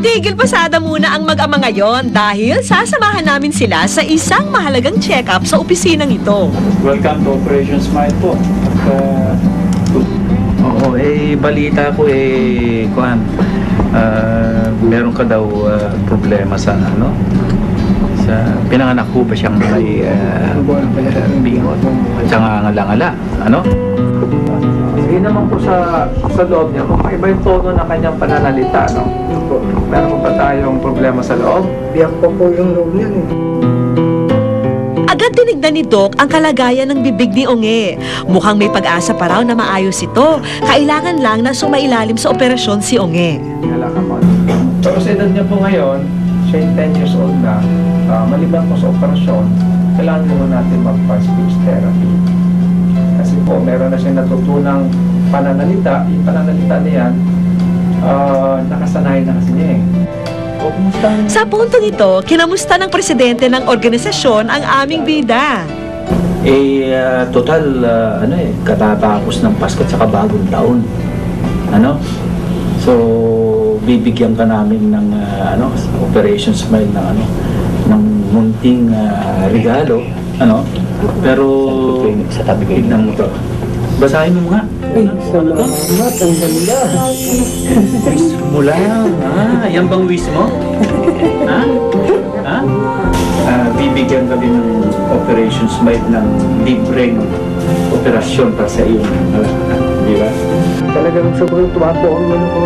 Tigil pasada muna ang mag-ama ngayon dahil sasamahan namin sila sa isang mahalagang check-up sa opisinang ito. Welcome to Operation Smile po. Oo, balita ko meron ka daw problema sa sa pinanganak ko ba siyang may bingot at saka ngala-ngala, Hindi naman po sa loob niya, kung iba yung tono ng kanyang pananalita, meron po ba tayong problema sa loob? Biyak pa po yung loob niyan Agad tinignan ni Doc ang kalagayan ng bibig ni Onge. Mukhang may pag-asa pa raw na maayos ito. Kailangan lang na sumailalim sa operasyon si Onge. Pero sa edad niya po ngayon, siya 10 years old na, maliban po sa operasyon, kailangan po natin magpa-speech therapy. Kasi po, meron na siyang natutunang pananalita. Yung pananalita niyan, nakasanayan na kasi niya Sa puntong ito, kinamusta ng presidente ng organisasyon ang aming bida. Total, katatapos ng Pasko at saka bagong taon. So, bibigyan ka namin ng Operation Smile ng munting regalo, pero sa tabi kayo ng motor. Basahin mo nga. Salamat, ang ganda. Wish mo lang. Yan bang wish mo? Bibigyan kami ng Operation Smile ng libreng operasyon para sa iyong di ba? Talagang sobrang tuwa po ang ko.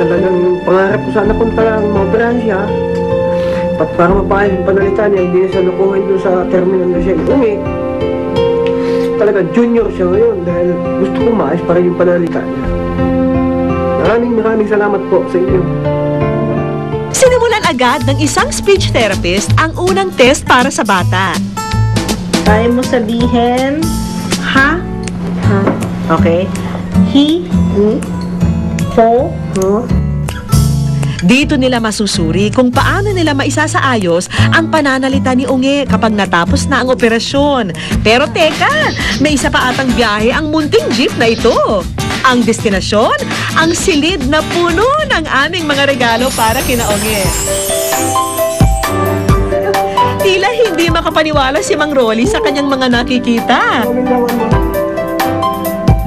Talagang pangarap ko sana kung talagang maoperahan siya. Para mapahal yung panalita niya, hindi siya nakuha doon sa terminal na siya. Talaga junior siya ngayon dahil gusto ko maayos para yung panalita niya. Maraming salamat po sa inyo. Sinimulan agad ng isang speech therapist ang unang test para sa bata. Kaya mo sabihin, ha? Ha? Okay. He, ho, Dito nila masusuri kung paano nila maisasaayos ang pananalita ni Onge kapag natapos na ang operasyon. Pero teka, may isa pa atang biyahe ang munting jeep na ito. Ang destinasyon, ang silid na puno ng aming mga regalo para kina Onge. Tila hindi makapaniwala si Mang Rolly sa kanyang mga nakikita.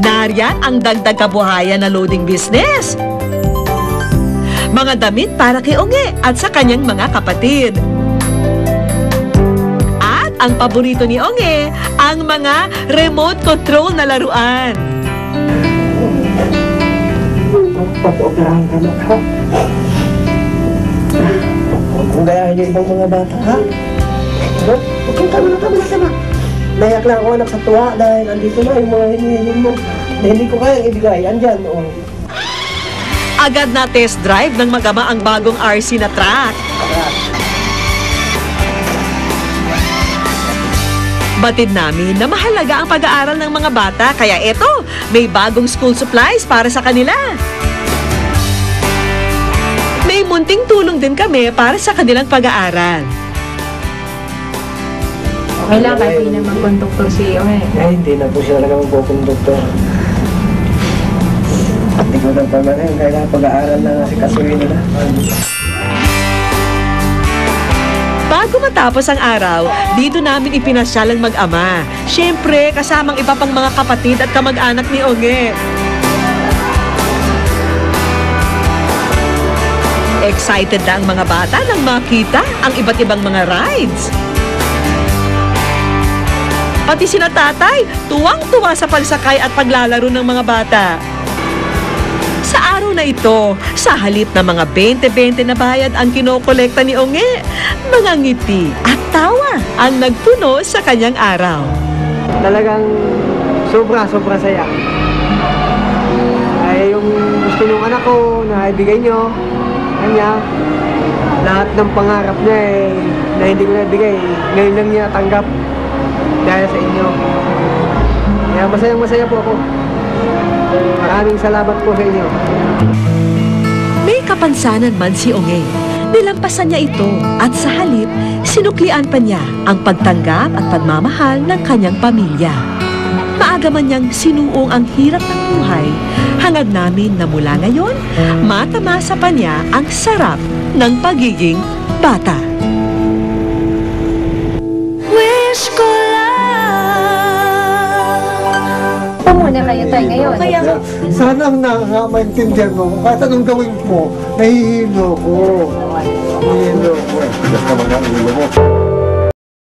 Nariyan ang dagdag kabuhayan na loading business. Mga damit para kay Onge at sa kanyang mga kapatid. At ang paborito ni Onge, ang mga remote control na laruan. Pag-operahan ka na, ha? Kung gayahin yung ibang mga bata, ha? Okay, tama. Nayak lang ako anak sa tuwa dahil andito na yung mga hinihiling mo na hindi ko kayang ibigay. Andyan, Agad na test drive ng mag-ama ang bagong RC na truck. Batid namin na mahalaga ang pag-aaral ng mga bata, kaya eto, may bagong school supplies para sa kanila. May munting tulong din kami para sa kanilang pag-aaral. okay lang kahit hindi naman konduktor si Onge. Hindi na po siya talaga magpupundoktor. Hindi ko na pagmanahin, kaya pag-aaral na si kasuhin nila. Bago matapos ang araw, dito namin ipinasyal ang mag-ama. Siyempre, kasamang iba pang mga kapatid at kamag-anak ni Onge. Excited na ang mga bata nang makita ang iba't ibang mga rides. Pati sina tatay, tuwang-tuwa sa palsakay at paglalaro ng mga bata. Sa araw na ito, sa halip na mga 20-20 na bayad ang kinokolekta ni Onge, mga ngiti at tawa ang nagpuno sa kanyang araw. Talagang sobra saya. Ay yung gusto ng anak ko na ibigay nyo, kanya, lahat ng pangarap niya na hindi ko nabigay, ngayon lang niya tanggap dahil sa inyo. Kaya masaya po ako. Maraming salamat po sa inyo. May kapansanan man si Onge. Nilampasan niya ito at sa halip, sinuklian pa niya ang pagtanggap at pagmamahal ng kanyang pamilya. Maaga man niyang sinuong ang hirap ng buhay, Hangad namin na mula ngayon, matamasa pa niya ang sarap ng pagiging bata. Pumuna kayo tayo ngayon. Kaya, sana maintindihan mo. Kahit anong gawin mo, nahihilo ko. Nahihilo ko. Basta naman ang ulo mo.